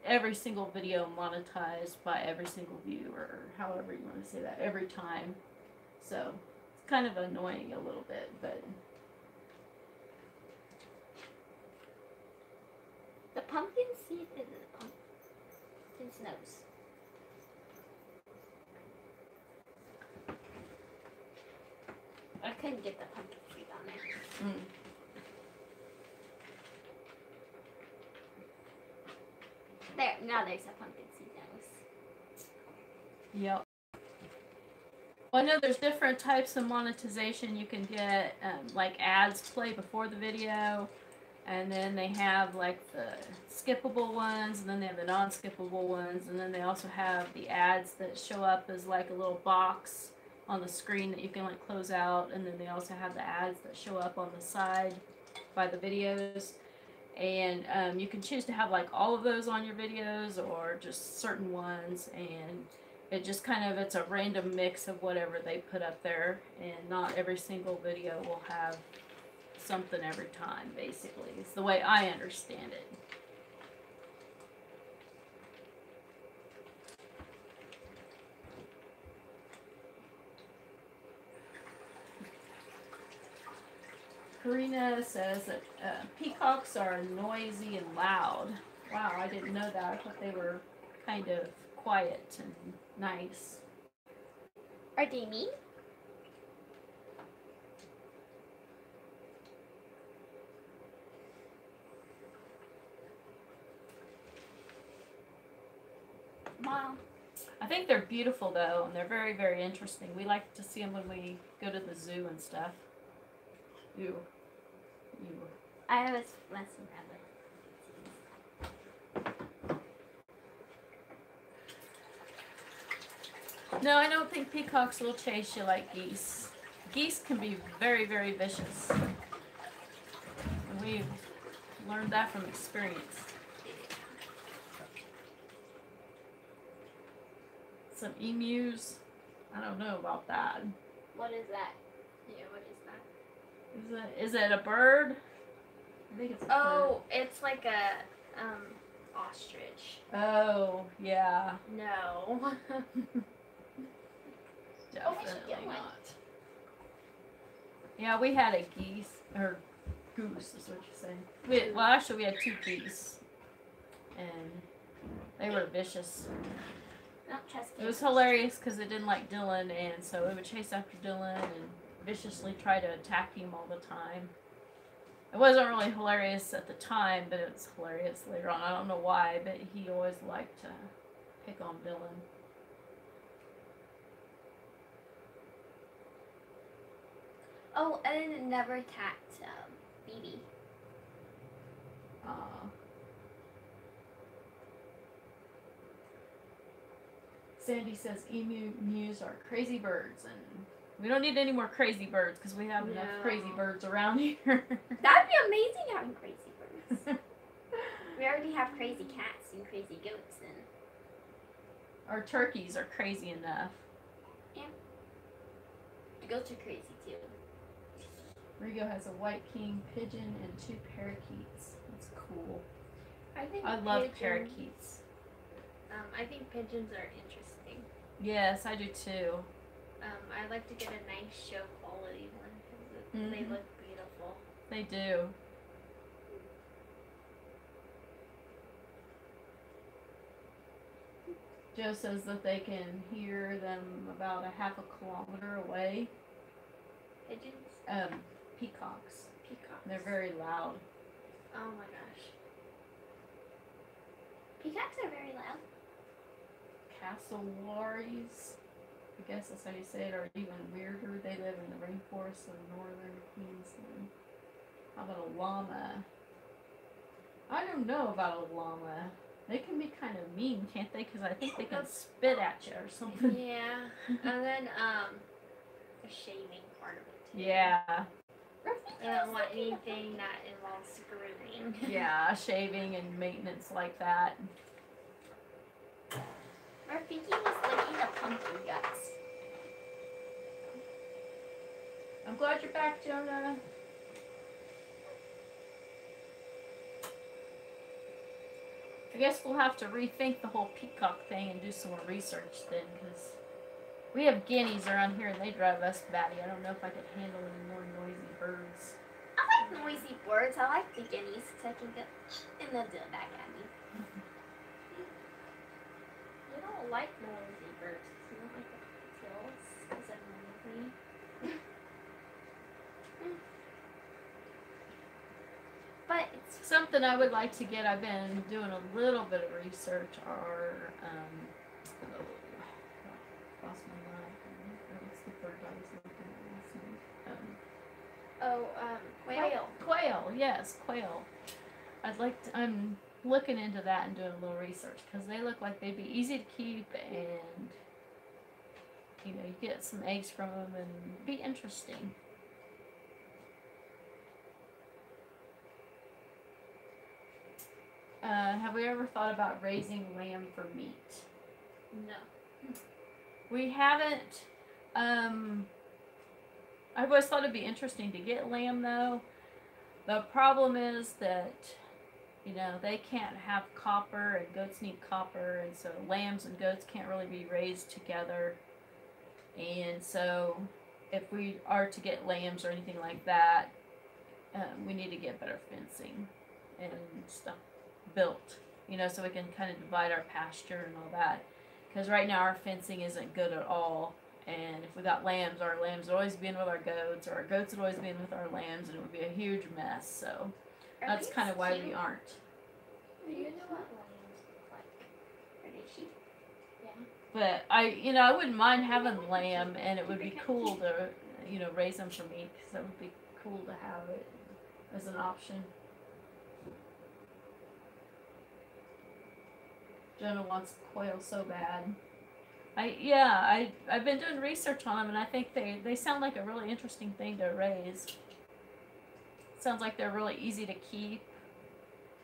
A: every single video monetized by every single viewer, or however you want to say that, every time. So it's kind of annoying a little bit, but
B: The pumpkin seed is the pumpkin's nose. I couldn't get the pumpkin seed on there. There, now there's a pumpkin seed nose.
A: yep. Well, I know there's different types of monetization. You can get like ads play before the video, and then they have like the skippable ones, and then they have the non-skippable ones, and then they also have the ads that show up as like a little box on the screen that you can like close out, and then they also have the ads that show up on the side by the videos. And you can choose to have like all of those on your videos or just certain ones, and it just kind of, it's a random mix of whatever they put up there, and not every single video will have something every time, basically. It's the way I understand it. Karina says that peacocks are noisy and loud. Wow, I didn't know that. I thought they were kind of quiet and nice.
B: Are they mean? Mom.
A: I think they're beautiful though, and they're very, very interesting. We like to see them when we go to the zoo and stuff. You.
B: I was messing around.
A: No, I don't think peacocks will chase you like geese. Geese can be very, very vicious. And we've learned that from experience. Some emus. I don't know about that.
B: What is that? Yeah, what is that?
A: Is it a bird? I think it's a bird.
C: Oh, it's like a ostrich.
A: Oh, yeah.
C: No.
A: Definitely not. Yeah, we had a geese, or goose is what you're saying. Well, actually we had 2 geese, and they were vicious.
B: Not trust
A: It was hilarious because it didn't like Dylan, and so it would chase after Dylan and viciously try to attack him all the time. It wasn't really hilarious at the time, but it was hilarious later on. I don't know why, but he always liked to pick on Dylan.
B: Oh, and then it never attacked BB.
A: Sandy says emus are crazy birds, and we don't need any more crazy birds because we have enough crazy birds around here.
B: That'd be amazing having crazy birds. We already have crazy cats and crazy goats, and
A: our turkeys are crazy enough.
B: yeah, the goats are crazy too.
A: Rigo has a white king pigeon and 2 parakeets. That's cool.
C: I
A: love parakeets.
C: I think pigeons are interesting.
A: Yes, I do too.
C: I like to get a nice show quality one because they look beautiful.
A: They do. Joe says that they can hear them about a half a kilometer away.
C: Pigeons?
A: Peacocks.
C: Peacocks.
A: They're very loud.
C: Oh my gosh.
B: Peacocks are very loud.
A: Cassowaries. I guess that's how you say it, are even weirder. They live in the rainforests of northern Queensland. How about a llama? I don't know about a llama. They can be kind of mean, can't they? Because I think they can spit at you or something.
B: Yeah. And then, the shaving part of it, too.
A: Yeah.
B: I don't want anything that involves grooming.
A: Yeah, shaving and maintenance like that.
B: Rafiki was licking the pumpkin guts.
A: I'm glad you're back, Jonah. I guess we'll have to rethink the whole peacock thing and do some more research then, because we have guineas around here and they drive us batty. I don't know if I could handle any more noisy birds.
B: I like noisy birds. I like the guineas because I can get and they'll do it back at me. You don't like noisy birds. You don't like the kills because they're noisy. But it's
A: Something I would like to get, I've been doing a little bit of research, are, lost my mind. What's the bird I was looking at?
B: quail.
A: Quail, yes, quail. I'm looking into that and doing a little research, because they look like they'd be easy to keep, and, you know, you get some eggs from them, and be interesting. Have we ever thought about raising lamb for meat?
B: No.
A: We haven't. I've always thought it'd be interesting to get lamb, though. The problem is that, you know, they can't have copper, and goats need copper, and so lambs and goats can't really be raised together. And so, if we are to get lambs or anything like that, we need to get better fencing and stuff built, you know, so we can kind of divide our pasture and all that. Because right now our fencing isn't good at all. And if we got lambs, our lambs would always be in with our goats, or our goats would always be in with our lambs, and it would be a huge mess. So that's kind of why we aren't.
B: Do you know what lambs look like? Are they sheep? Yeah.
A: But I wouldn't mind having lamb, and it would be cool to, you know, raise them for meat, because that would be cool to have it as an option. Jonah wants quail so bad. I've been doing research on them, and I think they sound like a really interesting thing to raise. Sounds like they're really easy to keep,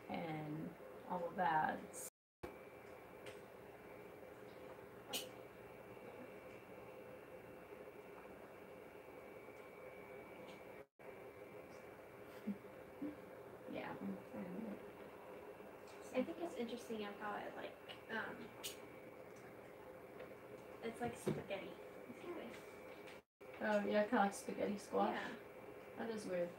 A: and all of that. Yeah.
B: I think it's interesting of how it it's like spaghetti.
A: Oh yeah, kind of like spaghetti squash.
B: Yeah.
A: That is weird.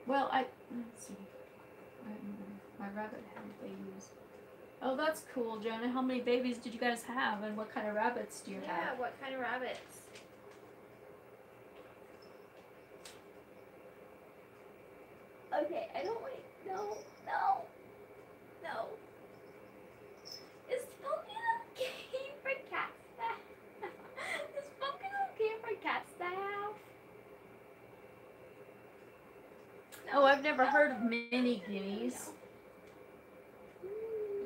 A: Well, let's see. My rabbit had babies. Oh, that's cool, Jonah. How many babies did you guys have, and what kind of rabbits do you have?
B: Yeah, what kind of rabbits? Okay, I don't wait. No. Is smoking okay for cats to have? Is smoking okay for cats to have?
A: Oh, I've never heard of mini guineas.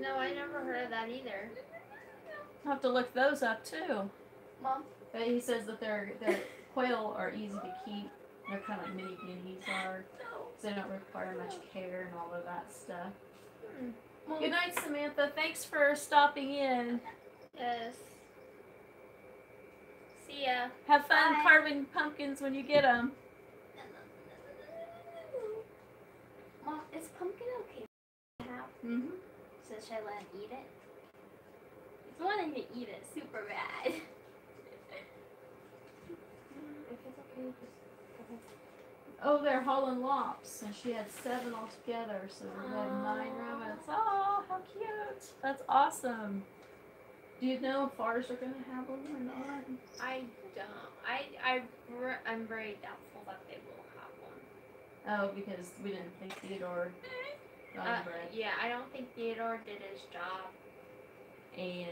B: No, I never heard of that either.
A: I'll have to look those up too.
B: Mom?
A: But he says that their quail are easy to keep. They're kind of like mini guineas are. So they don't require much care and all of that stuff. Good night, Samantha. Thanks for stopping in.
B: Yes. See ya.
A: Have fun
B: Bye.
A: carving pumpkins when you get them.
B: Mom, is pumpkin okay to have?
A: Mm-hmm.
B: So should I let him eat it? He's wanting to eat it super bad. If it's okay, just go ahead.
A: Oh, they're Holland Lops, and she had 7 altogether, so we had 9 rabbits. Oh, how cute! That's awesome. Do you know if ours are gonna have them or not?
B: I don't.
C: I'm very doubtful that they will have one.
A: Oh, because we didn't think Theodore got him bred.
C: Yeah, I don't think Theodore did his job.
A: And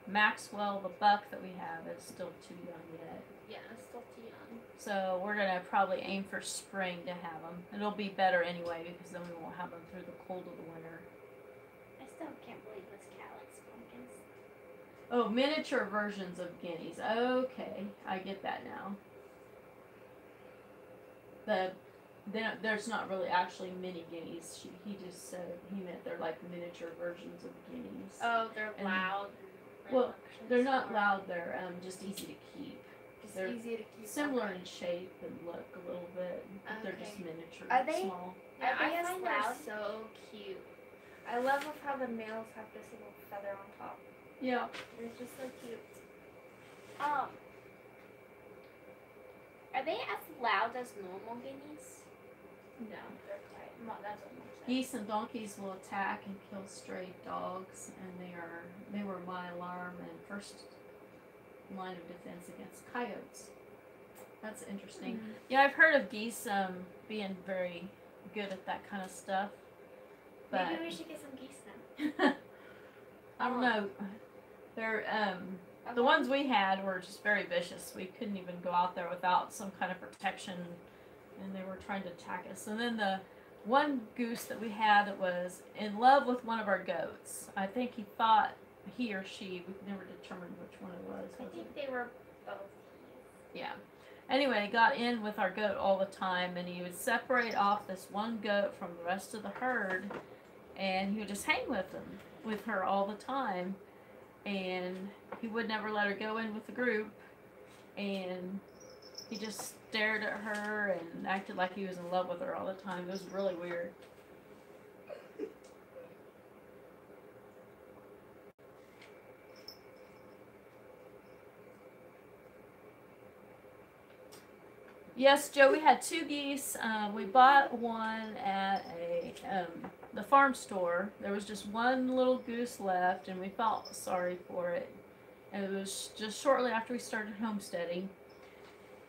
A: Maxwell, the buck that we have, is still too young yet.
C: Yeah, it's still too young.
A: So we're gonna probably aim for spring to have them. It'll be better anyway because then we won't have them through the cold of the winter.
B: I still can't believe this cat likes pumpkins.
A: Oh, miniature versions of guineas. Okay, I get that now. There's not really actually mini guineas. He just said he meant they're like miniature versions of guineas.
C: Oh, they're loud.
A: Well, they're not loud. They're just easy to keep. They're
C: easy to keep.
A: Similar in shape and look a little bit. But they're just miniature,
B: Are they-
A: small.
C: Yeah,
B: Are they
C: I
B: as
C: find
B: loud?
C: they're so cute. I love how the males have this little feather on top.
A: Yeah.
C: They're just so cute.
B: Are they as loud as normal guineas?
C: No, they're quiet. That's what Mom said.
A: Geese and donkeys will attack and kill stray dogs, and they were my alarm and first line of defense against coyotes. That's interesting.
C: Mm-hmm.
A: Yeah, I've heard of geese being very good at that kind of stuff. But
B: Maybe we should get some geese then.
A: I don't know. They're the ones we had were just very vicious. We couldn't even go out there without some kind of protection, and they were trying to attack us. And then the one goose that we had that was in love with one of our goats. I think he or she, we never determined which one it was.
C: I think they were both.
A: Yeah. Anyway, got in with our goat all the time, and he would separate off this one goat from the rest of the herd, and he would just hang with her all the time, and he would never let her go in with the group, and he just stared at her and acted like he was in love with her all the time. It was really weird. Yes, Joe, we had 2 geese. We bought one at the farm store. There was just one little goose left, and we felt sorry for it. And it was just shortly after we started homesteading.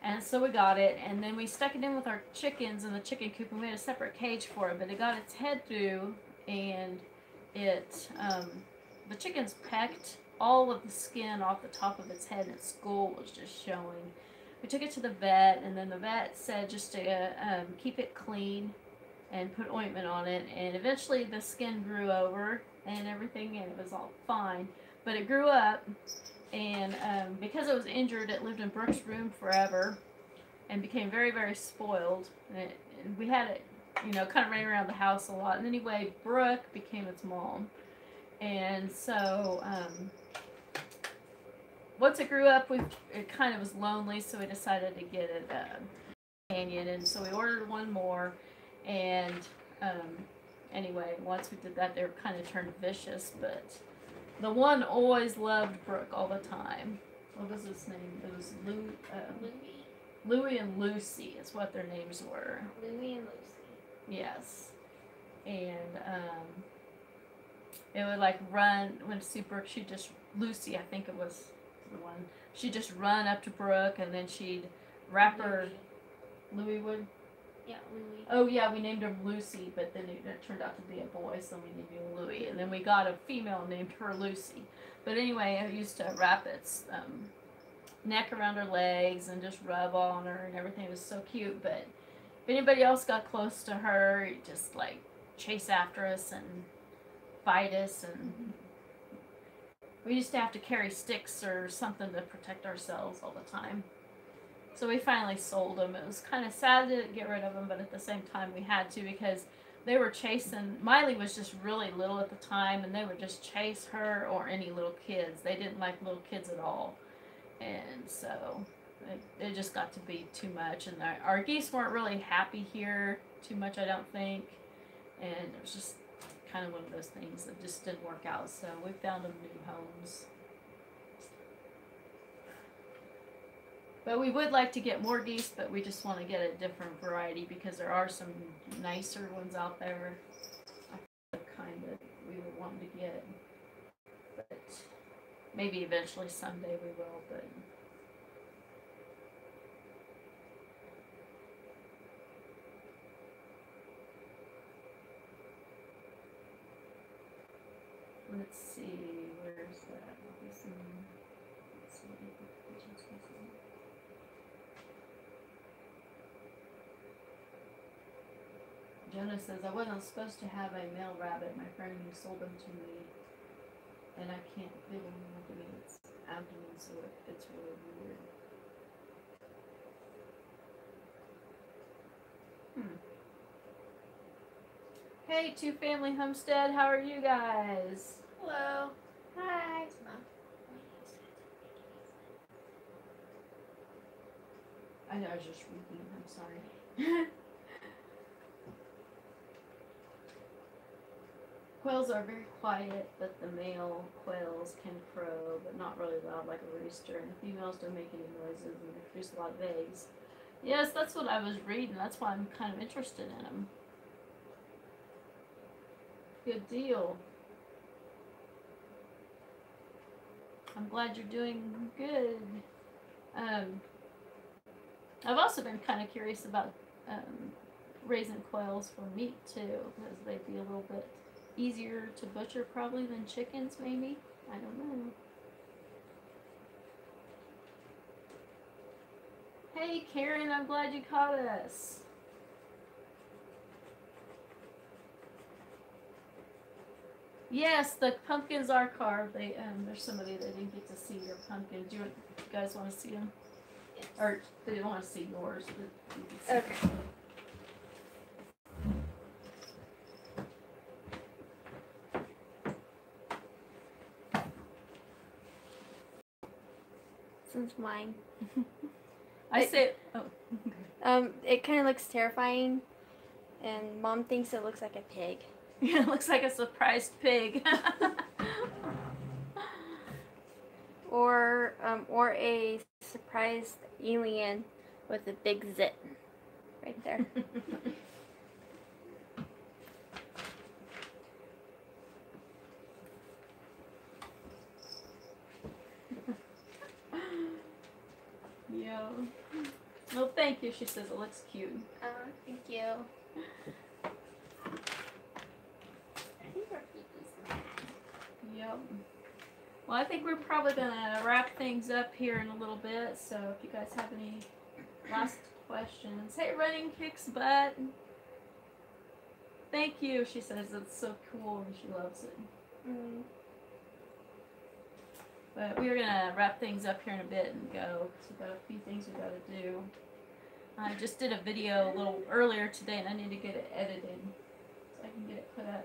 A: And so we got it, and then we stuck it in with our chickens in the chicken coop, and we had a separate cage for it, but it got its head through, and the chickens pecked all of the skin off the top of its head, and its skull was just showing. We took it to the vet, and then the vet said just to keep it clean and put ointment on it, and eventually the skin grew over and everything, and it was all fine. But it grew up, and because it was injured, it lived in Brooke's room forever and became very, very spoiled. And we had it, kind of running around the house a lot. And anyway, Brooke became its mom. And so once it grew up, it kind of was lonely, so we decided to get it a companion. And so we ordered one more. And anyway, once we did that, they were kind of turned vicious, but the one always loved Brooke all the time. What was his name? It was Louie and Lucy is what their names were.
C: Louie and Lucy.
A: Yes. And it would like run when see Brooke, Lucy, I think it was the one. She'd just run up to Brooke, and then she'd wrap her. Louie would.
C: Yeah, Louie.
A: Oh yeah, we named her Lucy, but then it turned out to be a boy, so we named him Louie. And then we got a female and named her Lucy. But anyway, I used to wrap its neck around her legs and just rub on her, and everything was so cute. But if anybody else got close to her, it'd just like chase after us and bite us, and we used to have to carry sticks or something to protect ourselves all the time. So we finally sold them. It was kind of sad to get rid of them, but at the same time we had to, because they were chasing. Miley was just really little at the time, and they would just chase her or any little kids. They didn't like little kids at all. And so it just got to be too much. And our geese weren't really happy here too much, I don't think. And it was just kind of one of those things that just didn't work out. So we found them new homes. But we would like to get more geese, but we just want to get a different variety, because there are some nicer ones out there. The kind that we would want to get. But maybe eventually someday we will. But Jonah says, I wasn't supposed to have a male rabbit. My friend sold them to me, and I can't feel them moving in its abdomen, so it's really weird. Hey, Two Family Homestead, how are you guys?
B: Hello. Hi.
A: I know, I was just reading, I'm sorry. Quails are very quiet, but the male quails can crow, but not really loud like a rooster. And the females don't make any noises and they produce a lot of eggs. Yes, that's what I was reading. That's why I'm kind of interested in them. Good deal. I'm glad you're doing good. I've also been kind of curious about raising quails for meat too, because they'd be a little bit easier to butcher probably than chickens, maybe. I don't know. Hey Karen, I'm glad you caught us. Yes, the pumpkins are carved. They there's somebody that didn't get to see your pumpkin. Do you guys want to see them?
B: Yes.
A: Or they don't want to see yours, but you can see
B: Okay.
A: them.
B: This is mine.
A: I say, oh.
B: It kind of looks terrifying, and Mom thinks it looks like a pig.
A: It looks like a surprised pig.
B: Or a surprised alien with a big zit right there.
A: Yeah. Well, thank you. She says it looks cute.
B: Thank you. I think our peepee's mad.
A: Yep. Well, I think we're probably gonna wrap things up here in a little bit. So if you guys have any last questions, hey, running kicks butt. Thank you. She says it's so cool and she loves it.
B: Mm.
A: But we're gonna wrap things up here in a bit and go, because we've got a few things we gotta do. I just did a video a little earlier today and I need to get it edited so I can get it put up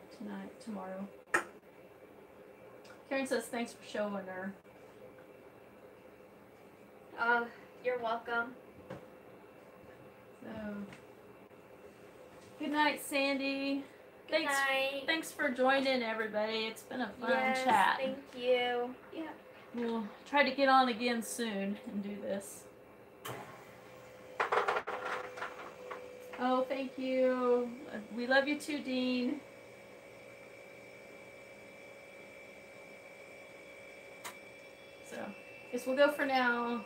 A: tomorrow. Karen says thanks for showing her.
B: You're welcome.
A: So, good night, Sandy.
B: Good night.
A: Thanks for joining, everybody. It's been a fun
B: Yes,
A: chat.
B: thank you. Yeah.
A: We'll try to get on again soon and do this. Oh, thank you. We love you too, Dean. So, guess we'll go for now.